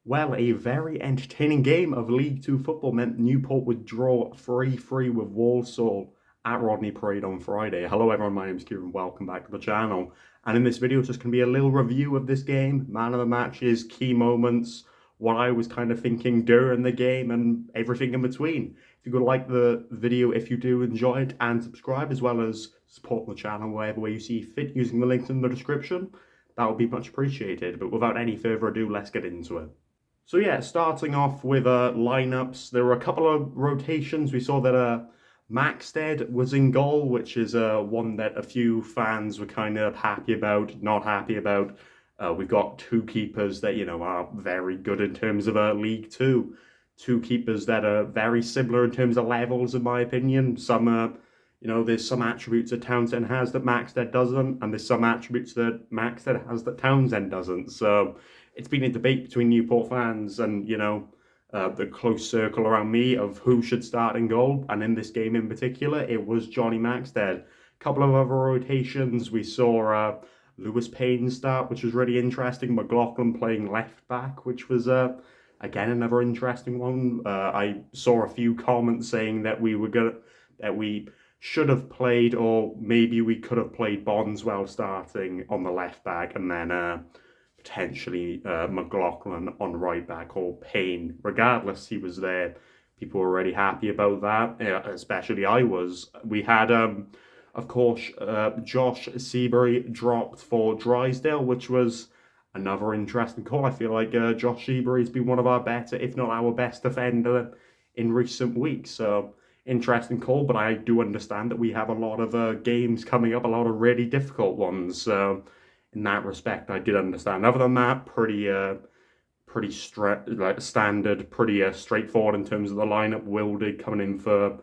Well, a very entertaining game of League Two football meant Newport would draw 3-3 with Walsall at Rodney Parade on Friday. Hello everyone, my name is Kieran, welcome back to the channel. And in this video, it's just going to be a little review of this game, man of the matches, key moments, what I was kind of thinking during the game, and everything in between. If you could like the video, if you do enjoy it, and subscribe, as well as support the channel wherever way you see fit using the links in the description, that would be much appreciated. But without any further ado, let's get into it. So yeah, starting off with lineups, there were a couple of rotations. We saw that Maxted was in goal, which is one that a few fans were kind of happy about, not happy about. We've got two keepers that, are very good in terms of League Two. Two keepers that are very similar in terms of levels, in my opinion. Some, there's some attributes that Townsend has that Maxted doesn't, and there's some attributes that Maxted has that Townsend doesn't. So it's been a debate between Newport fans and, the close circle around me of who should start in goal. And in this game in particular, it was Johnny Maxted. A couple of other rotations. We saw Lewis Payne start, which was really interesting. McLaughlin playing left back, which was, again, another interesting one. I saw a few comments saying that we should have played, or maybe we could have played Bondswell starting on the left back, and then potentially McLaughlin on right back, or Payne. Regardless, he was there. People were already happy about that, especially I was. We had, of course, Josh Seabury dropped for Drysdale, which was another interesting call. I feel like Josh Seabury's been one of our better, if not our best defender in recent weeks. So interesting call, but I do understand that we have a lot of games coming up, a lot of really difficult ones. So in that respect, I did understand. Other than that, pretty standard, pretty straightforward in terms of the lineup. Wildig coming in for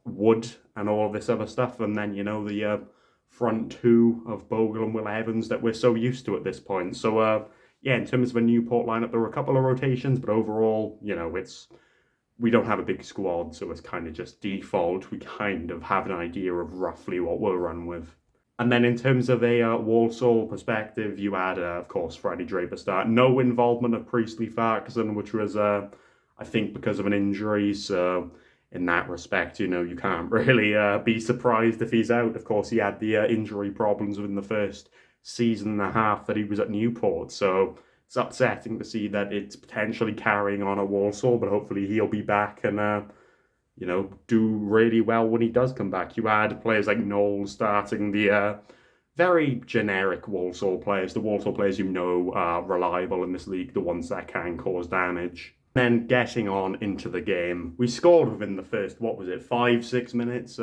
Wood and all of this other stuff, and then the front two of Bogle and Will Evans that we're so used to at this point. So yeah, in terms of a Newport lineup, there were a couple of rotations, but overall, we don't have a big squad, so it's kind of just default. We kind of have an idea of roughly what we'll run with. And then in terms of a Walsall perspective, you had, of course, Freddie Draper start. No involvement of Priestley Farquharson, which was, I think, because of an injury. So in that respect, you can't really be surprised if he's out. Of course, he had the injury problems within the first season and a half that he was at Newport. So it's upsetting to see that it's potentially carrying on at Walsall, but hopefully he'll be back and do really well when he does come back. You had players like Noel starting, the very generic Walsall players, the Walsall players are reliable in this league, the ones that can cause damage. Then getting on into the game, we scored within the first, 5-6 minutes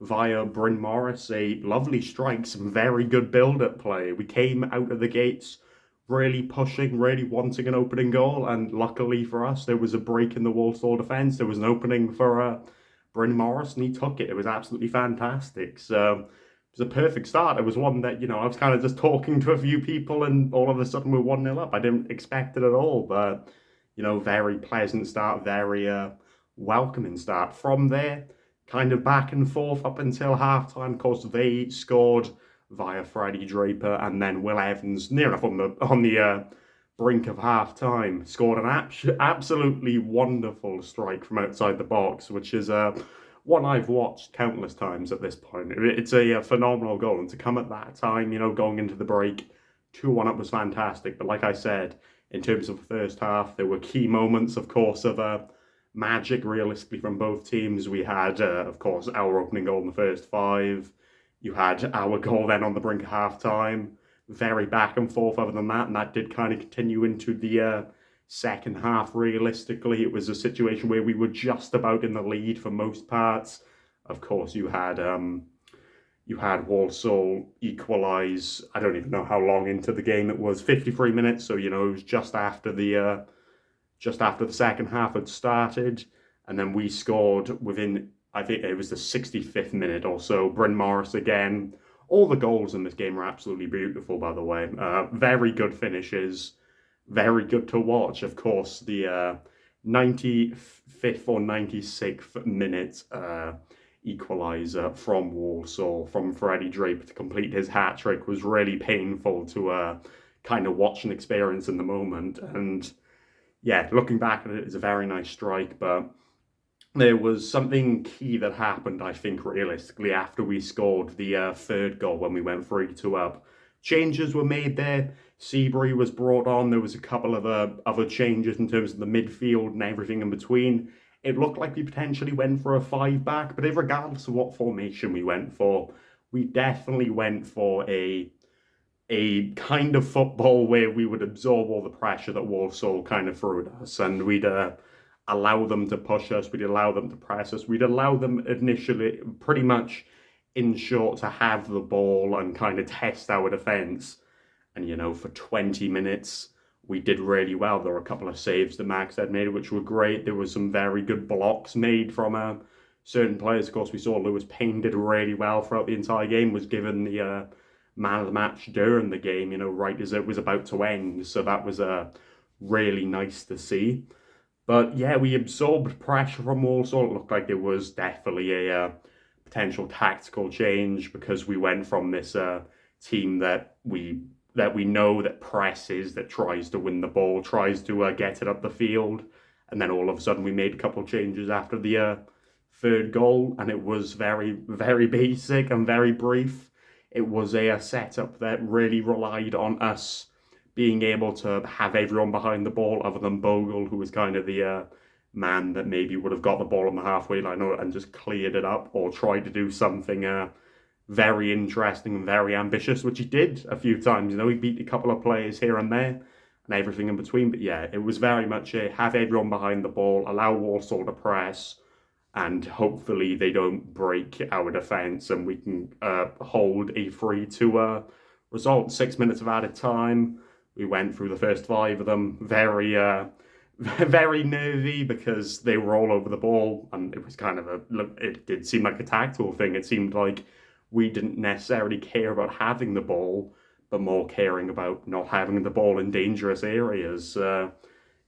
via Bryn Morris, a lovely strike, some very good build-up play. We came out of the gates really pushing, really wanting an opening goal, and luckily for us, there was a break in the Walsall defence. There was an opening for Bryn Morris, and he took it. It was absolutely fantastic. So it was a perfect start. It was one that, I was kind of just talking to a few people, and all of a sudden we're 1-0 up. I didn't expect it at all, but, very pleasant start, very welcoming start. From there, kind of back and forth up until half-time. Of course, they scored via Freddie Draper, and then Will Evans, near enough on the brink of half-time, scored an absolutely wonderful strike from outside the box, which is one I've watched countless times at this point. It's a phenomenal goal, and to come at that time, going into the break, 2-1 up was fantastic. But like I said, in terms of the first half, there were key moments, of course, of magic, realistically, from both teams. We had, of course, our opening goal in the first 5. You had our goal then on the brink of half-time. Very back and forth other than that, and that did kind of continue into the second half. Realistically, it was a situation where we were just about in the lead for most parts. Of course, you had Walsall equalise. I don't even know how long into the game it was. 53 minutes, so it was just after the second half had started, and then we scored within, I think it was the 65th minute or so. Bryn Morris again. All the goals in this game are absolutely beautiful, by the way. Very good finishes. Very good to watch. Of course, the 95th or 96th minute equaliser from Walsall, from Freddie Draper to complete his hat-trick was really painful to kind of watch and experience in the moment. And yeah, looking back at it, it's a very nice strike, but there was something key that happened, I think, realistically, after we scored the third goal when we went 3-2 up. Changes were made there. Seabury was brought on. There was a couple of other changes in terms of the midfield and everything in between. It looked like we potentially went for a 5-back, but regardless of what formation we went for, we definitely went for a kind of football where we would absorb all the pressure that Walsall kind of threw at us, and we'd allow them to push us, we'd allow them to press us, we'd allow them initially, pretty much in short, to have the ball and kind of test our defence. And, you know, for 20 minutes, we did really well. There were a couple of saves that Max had made, which were great. There was some very good blocks made from certain players. Of course, we saw Lewis Payne did really well throughout the entire game, was given the man of the match during the game, you know, right as it was about to end. So that was really nice to see. But yeah, we absorbed pressure from Walsall. It looked like there was definitely a potential tactical change, because we went from this team that we know that presses, that tries to win the ball, tries to get it up the field, and then all of a sudden we made a couple of changes after the third goal, and it was very, very basic and very brief. It was a setup that really relied on us being able to have everyone behind the ball other than Bogle, who was kind of the man that maybe would have got the ball on the halfway line and just cleared it up, or tried to do something very interesting and very ambitious, which he did a few times. You know, he beat a couple of players here and there and everything in between. But yeah, it was very much a have everyone behind the ball, allow Walsall to press, and hopefully they don't break our defence and we can hold a 3-2 result. 6 minutes of added time. We went through the first 5 of them very very nervy, because they were all over the ball, and it was kind of it did seem like a tactical thing. It seemed like we didn't necessarily care about having the ball, but more caring about not having the ball in dangerous areas.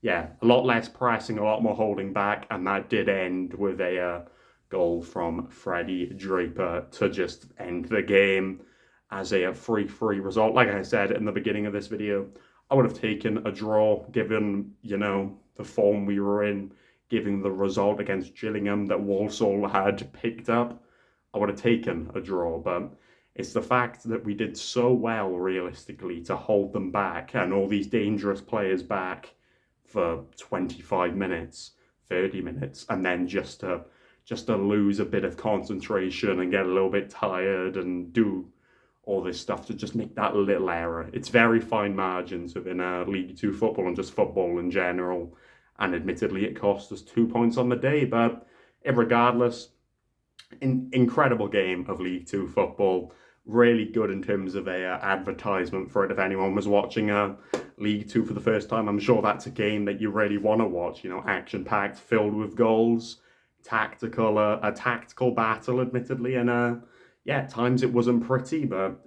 Yeah, a lot less pressing, a lot more holding back, and that did end with a goal from Freddie Draper to just end the game as a 3-3 result. Like I said in the beginning of this video, I would have taken a draw, given, you know, the form we were in, given the result against Gillingham that Walsall had picked up. I would have taken a draw, but it's the fact that we did so well, realistically, to hold them back and all these dangerous players back for 25 minutes, 30 minutes, and then just to lose a bit of concentration and get a little bit tired and do all this stuff to just make that little error. It's very fine margins within League 2 football and just football in general. And admittedly, it cost us 2 points on the day, but regardless, incredible game of League 2 football. Really good in terms of a advertisement for it. If anyone was watching League 2 for the first time, I'm sure that's a game that you really want to watch. You know, action-packed, filled with goals, a tactical battle, admittedly, and yeah, at times it wasn't pretty, but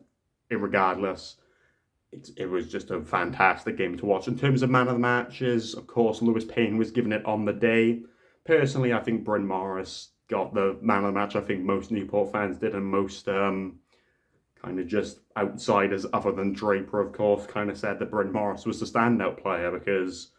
regardless, it was just a fantastic game to watch. In terms of man of the matches, of course, Lewis Payne was given it on the day. Personally, I think Bryn Morris got the man of the match. I think most Newport fans did, and most kind of just outsiders, other than Draper, of course, kind of said that Bryn Morris was the standout player, because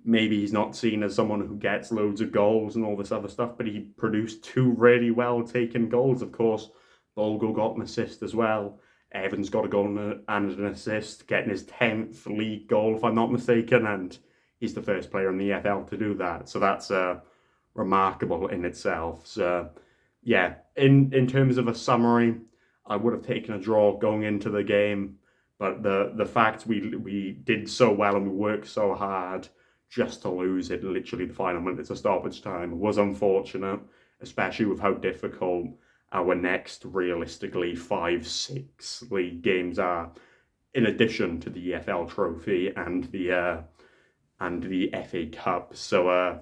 maybe he's not seen as someone who gets loads of goals and all this other stuff, but he produced 2 really well-taken goals. Of course, Bogle got an assist as well. Evans got a goal and an assist, getting his 10th league goal, if I'm not mistaken, and he's the first player in the EFL to do that. So that's remarkable in itself. So, yeah, in terms of a summary, I would have taken a draw going into the game, but the fact we did so well and we worked so hard just to lose it literally the final minutes of stoppage time was unfortunate, especially with how difficult our next, realistically, 5-6 league games are, in addition to the EFL trophy and the FA Cup. So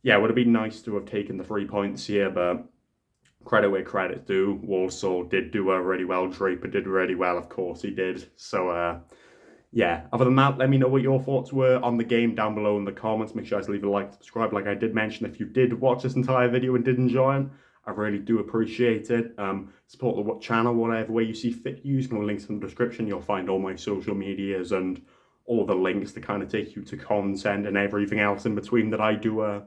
yeah, it would have been nice to have taken the 3 points here, but credit where credit's due. Walsall did do really well. Draper did really well, of course he did. So yeah, other than that, let me know what your thoughts were on the game down below in the comments. Make sure to leave a like, subscribe. Like I did mention, if you did watch this entire video and did enjoy it, I really do appreciate it. Support the channel whatever way you see fit. Using the links in the description, you'll find all my social medias and all the links to kind of take you to content and everything else in between that I do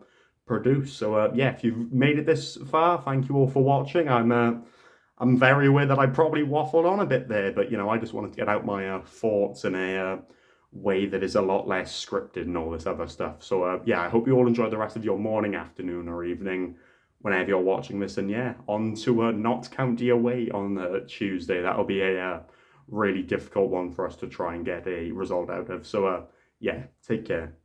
produce. So yeah, if you've made it this far, thank you all for watching. I'm very aware that I probably waffled on a bit there, but I just wanted to get out my thoughts in a way that is a lot less scripted and all this other stuff. So yeah, I hope you all enjoy the rest of your morning, afternoon, or evening, whenever you're watching this. And yeah, on to Notts County away on Tuesday. That'll be a really difficult one for us to try and get a result out of. So yeah, take care.